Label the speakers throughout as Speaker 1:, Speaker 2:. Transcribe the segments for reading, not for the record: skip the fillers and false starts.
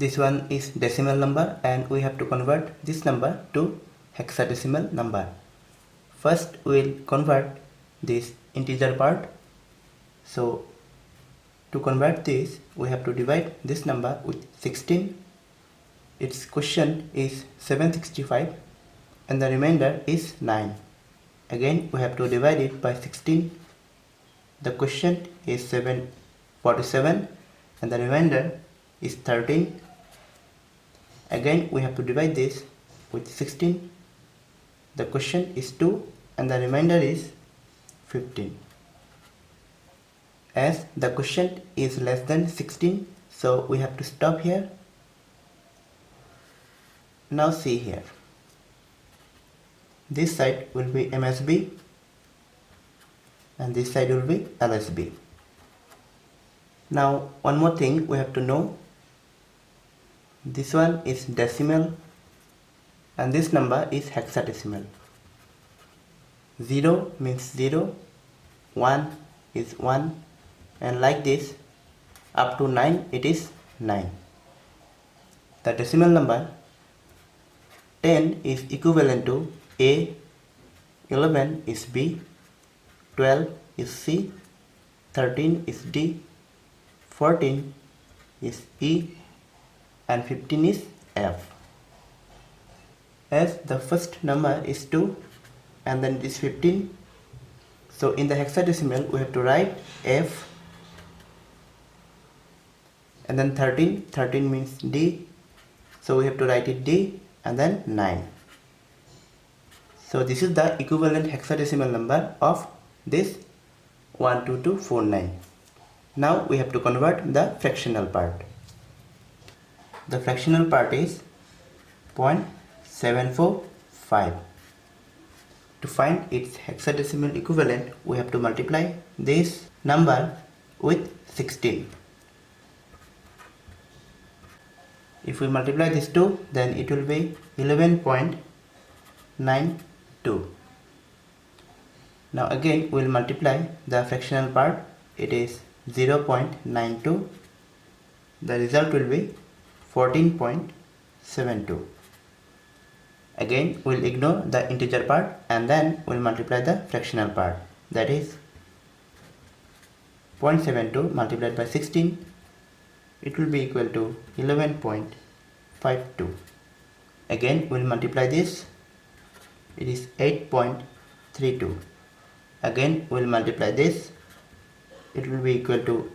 Speaker 1: This one is decimal number and we have to convert this number to hexadecimal number. First we will convert this integer part. So to convert this, we have to divide this number with 16. Its quotient is 765 and the remainder is 9. Again we have to divide it by 16. The quotient is 747 and the remainder is 13. Again we have to divide this with 16. The quotient is 2 and the remainder is 15. As the quotient is less than 16, so we have to stop here. Now see here. This side will be MSB and this side will be LSB. Now one more thing we have to know. This one is decimal and this number is hexadecimal. 0 means 0, 1 is 1, and like this up to 9 it is 9. The decimal number 10 is equivalent to A, 11 is B, 12 is C, 13 is D, 14 is E, and 15 is F. As the first number is 2 and then it is 15, so in the hexadecimal we have to write F and then 13, 13 means D, so we have to write it D and then 9. So this is the equivalent hexadecimal number of this 12249. Now we have to convert the fractional part. The fractional part is 0.745. To find its hexadecimal equivalent, we have to multiply this number with 16. If we multiply this 2, then it will be 11.92. Now again we will multiply the fractional part. It is 0.92. The result will be 14.72. Again we will ignore the integer part and then we will multiply the fractional part. That is 0.72 multiplied by 16. It will be equal to 11.52. Again we will multiply this. It is 8.32. Again we will multiply this. It will be equal to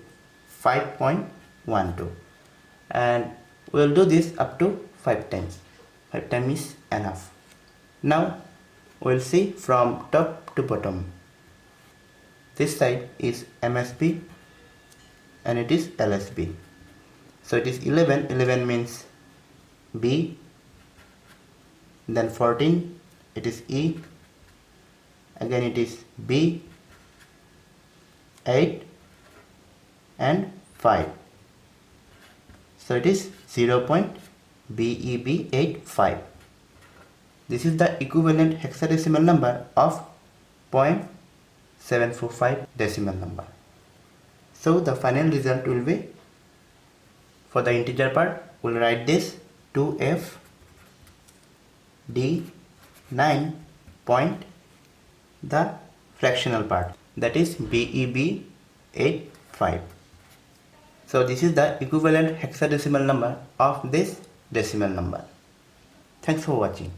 Speaker 1: 5.12. And we will do this up to 5 times. 5 times is enough. Now we will see from top to bottom. This side is MSB and it is LSB. So it is 11, 11 means B, then 14 it is E, again it is B, 8 and 5. So it is 0.BEB85. This is the equivalent hexadecimal number of 0.745 decimal number. So the final result will be, for the integer part, we will write this 2F D9 point the fractional part, that is BEB85. So this is the equivalent hexadecimal number of this decimal number. Thanks for watching.